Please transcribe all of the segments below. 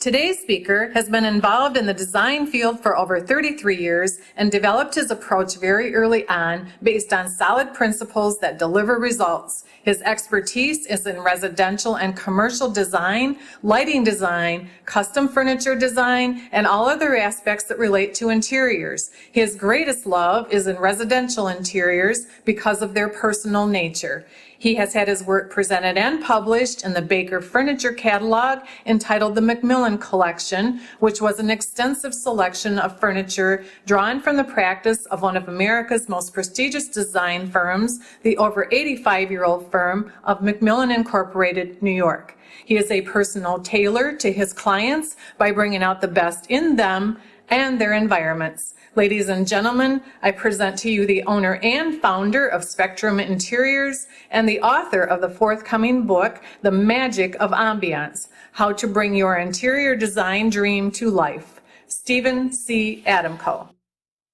Today's speaker has been involved in the design field for over 33 years and developed his approach very early on based on solid principles that deliver results. His expertise is in residential and commercial design, lighting design, custom furniture design, and all other aspects that relate to interiors. His greatest love is in residential interiors because of their personal nature. He has had his work presented and published in the Baker Furniture Catalog entitled the Macmillan Collection, which was an extensive selection of furniture drawn from the practice of one of America's most prestigious design firms, the over 85-year-old firm of Macmillan Incorporated, New York. He is a personal tailor to his clients by bringing out the best in them and their environments. Ladies and gentlemen, I present to you the owner and founder of Spectrum Interiors and the author of the forthcoming book, The Magic of Ambiance, How to Bring Your Interior Design Dream to Life, Stephen C. Adamko.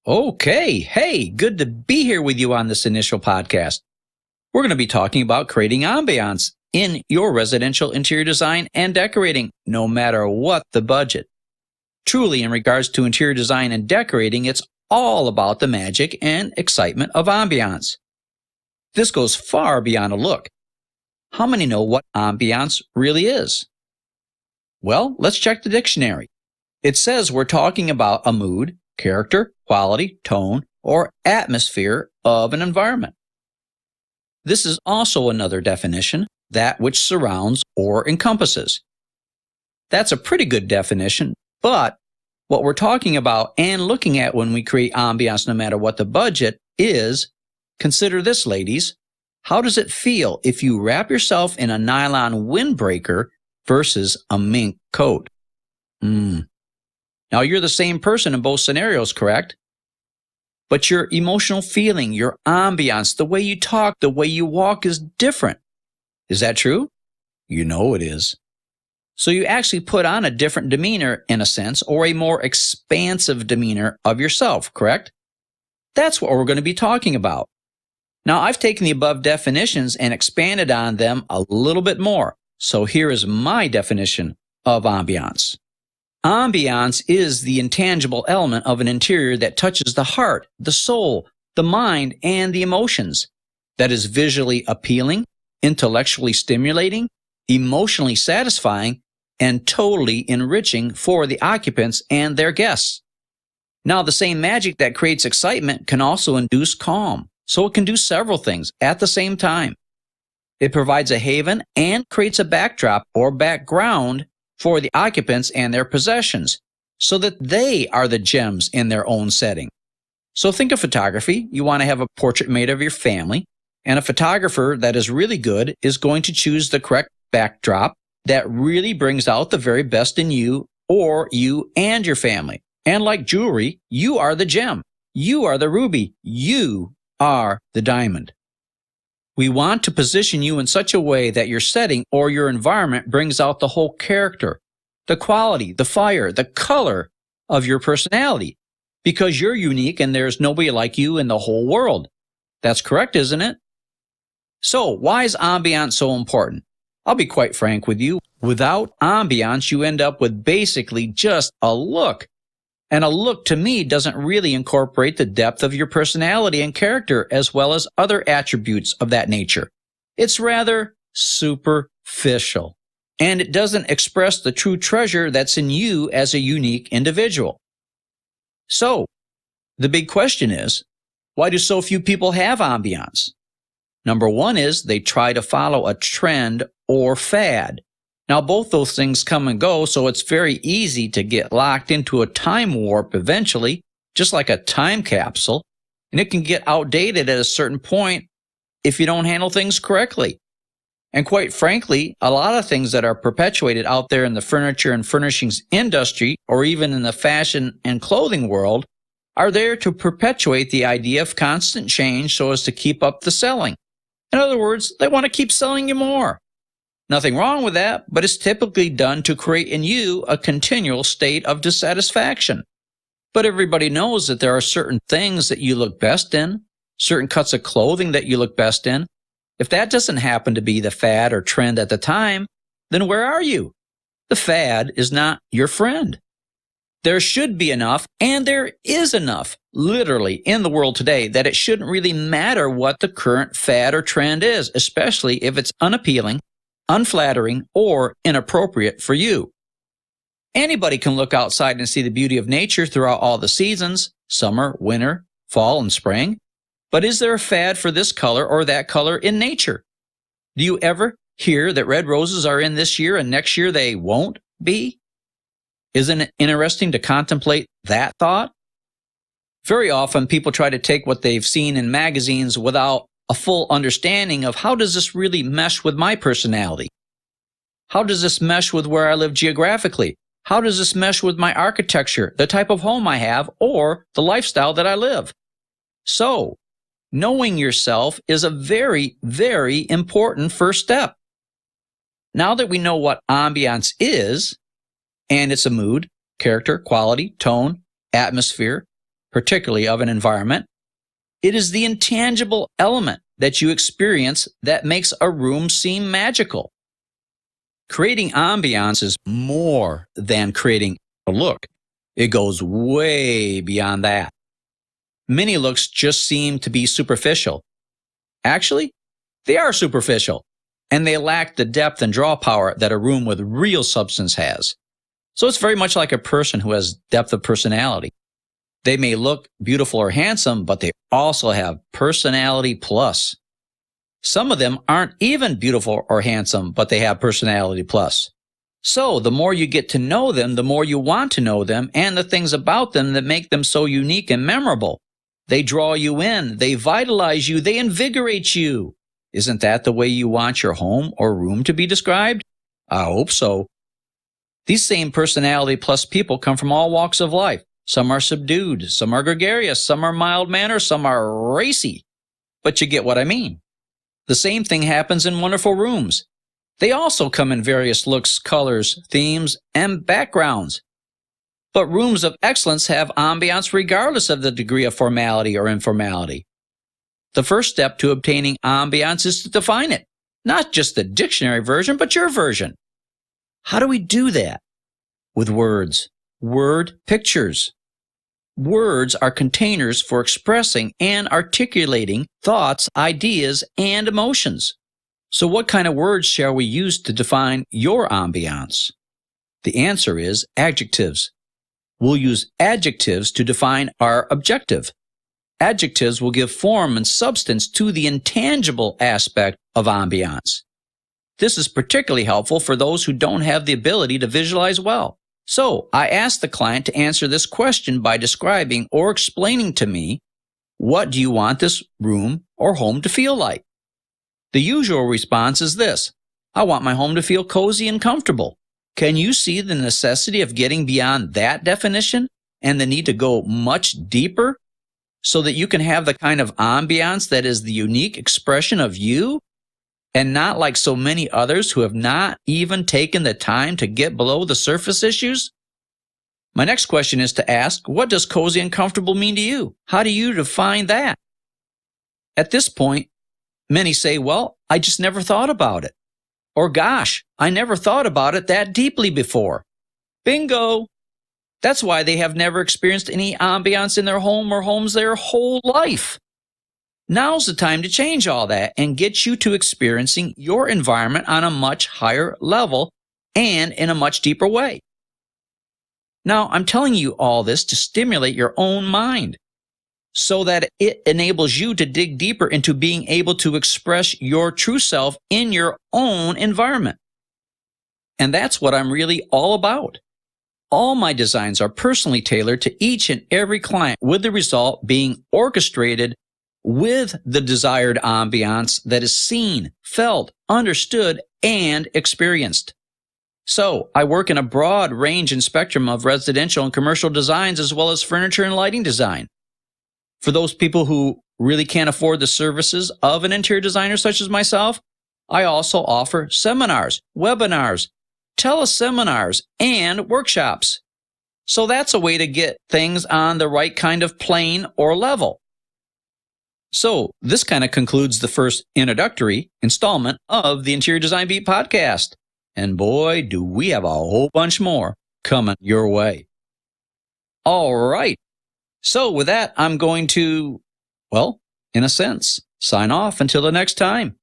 Okay, hey, good to be here with you on this initial podcast. We're going to be talking about creating ambiance in your residential interior design and decorating, no matter what the budget. Truly, in regards to interior design and decorating, it's all about the magic and excitement of ambiance. This goes far beyond a look. How many know what ambiance really is? Well, let's check the dictionary. It says we're talking about a mood, character, quality, tone, or atmosphere of an environment. This is also another definition, that which surrounds or encompasses. That's a pretty good definition. But what we're talking about and looking at when we create ambiance, no matter what the budget, is, consider this, ladies. How does it feel if you wrap yourself in a nylon windbreaker versus a mink coat? Now, you're the same person in both scenarios, correct? But your emotional feeling, your ambiance, the way you talk, the way you walk is different. Is that true? You know it is. So you actually put on a different demeanor, in a sense, or a more expansive demeanor of yourself, correct? That's what we're going to be talking about. Now, I've taken the above definitions and expanded on them a little bit more. So here is my definition of ambiance. Ambiance is the intangible element of an interior that touches the heart, the soul, the mind, and the emotions. That is visually appealing, intellectually stimulating, emotionally satisfying, and totally enriching for the occupants and their guests. Now, the same magic that creates excitement can also induce calm, so it can do several things at the same time. It provides a haven and creates a backdrop or background for the occupants and their possessions, so that they are the gems in their own setting. So think of photography. You want to have a portrait made of your family, and a photographer that is really good is going to choose the correct backdrop that really brings out the very best in you or you and your family. And like jewelry, you are the gem. You are the ruby. You are the diamond. We want to position you in such a way that your setting or your environment brings out the whole character, the quality, the fire, the color of your personality, because you're unique and there's nobody like you in the whole world. That's correct, isn't it? So, why is ambiance so important? I'll be quite frank with you. Without ambiance, you end up with basically just a look. And a look, to me, doesn't really incorporate the depth of your personality and character as well as other attributes of that nature. It's rather superficial. And it doesn't express the true treasure that's in you as a unique individual. So, the big question is, why do so few people have ambiance? Number one is they try to follow a trend or fad. Now, both those things come and go, so it's very easy to get locked into a time warp eventually, just like a time capsule, and it can get outdated at a certain point if you don't handle things correctly. And quite frankly, a lot of things that are perpetuated out there in the furniture and furnishings industry, or even in the fashion and clothing world, are there to perpetuate the idea of constant change so as to keep up the selling. In other words, they want to keep selling you more. Nothing wrong with that, but it's typically done to create in you a continual state of dissatisfaction. But everybody knows that there are certain things that you look best in, certain cuts of clothing that you look best in. If that doesn't happen to be the fad or trend at the time, then where are you? The fad is not your friend. There should be enough, and there is enough, literally, in the world today that it shouldn't really matter what the current fad or trend is, especially if it's unappealing, unflattering, or inappropriate for you. Anybody can look outside and see the beauty of nature throughout all the seasons, summer, winter, fall, and spring. But is there a fad for this color or that color in nature? Do you ever hear that red roses are in this year and next year they won't be? Isn't it interesting to contemplate that thought? Very often people try to take what they've seen in magazines without a full understanding of how does this really mesh with my personality? How does this mesh with where I live geographically? How does this mesh with my architecture, the type of home I have, or the lifestyle that I live? So, knowing yourself is a very, very important first step. Now that we know what ambiance is, and it's a mood, character, quality, tone, atmosphere, particularly of an environment, it is the intangible element that you experience that makes a room seem magical. Creating ambiance is more than creating a look. It goes way beyond that. Many looks just seem to be superficial. Actually, they are superficial, and they lack the depth and draw power that a room with real substance has. So it's very much like a person who has depth of personality. They may look beautiful or handsome, but they also have personality plus. Some of them aren't even beautiful or handsome, but they have personality plus. So the more you get to know them, the more you want to know them and the things about them that make them so unique and memorable. They draw you in, they vitalize you, they invigorate you. Isn't that the way you want your home or room to be described? I hope so. These same personality plus people come from all walks of life. Some are subdued, some are gregarious, some are mild-mannered, some are racy. But you get what I mean. The same thing happens in wonderful rooms. They also come in various looks, colors, themes, and backgrounds. But rooms of excellence have ambiance regardless of the degree of formality or informality. The first step to obtaining ambiance is to define it. Not just the dictionary version, but your version. How do we do that? With words. Word pictures. Words are containers for expressing and articulating thoughts, ideas, and emotions. So what kind of words shall we use to define your ambiance? The answer is adjectives. We'll use adjectives to define our objective. Adjectives will give form and substance to the intangible aspect of ambiance. This is particularly helpful for those who don't have the ability to visualize well. So I asked the client to answer this question by describing or explaining to me, what do you want this room or home to feel like? The usual response is this: I want my home to feel cozy and comfortable. Can you see the necessity of getting beyond that definition and the need to go much deeper so that you can have the kind of ambiance that is the unique expression of you and not like so many others who have not even taken the time to get below the surface issues? My next question is to ask, what does cozy and comfortable mean to you? How do you define that? At this point, many say, well, I just never thought about it. Or gosh, I never thought about it that deeply before. Bingo! That's why they have never experienced any ambiance in their home or homes their whole life. Now's the time to change all that and get you to experiencing your environment on a much higher level and in a much deeper way. Now, I'm telling you all this to stimulate your own mind so that it enables you to dig deeper into being able to express your true self in your own environment. And that's what I'm really all about. All my designs are personally tailored to each and every client, with the result being orchestrated with the desired ambiance that is seen, felt, understood, and experienced. So, I work in a broad range and spectrum of residential and commercial designs as well as furniture and lighting design. For those people who really can't afford the services of an interior designer such as myself, I also offer seminars, webinars, teleseminars, and workshops. So that's a way to get things on the right kind of plane or level. So this kind of concludes the first introductory installment of the Interior Design Beat podcast. And boy, do we have a whole bunch more coming your way. All right. So with that, I'm going to, well, in a sense, sign off until the next time.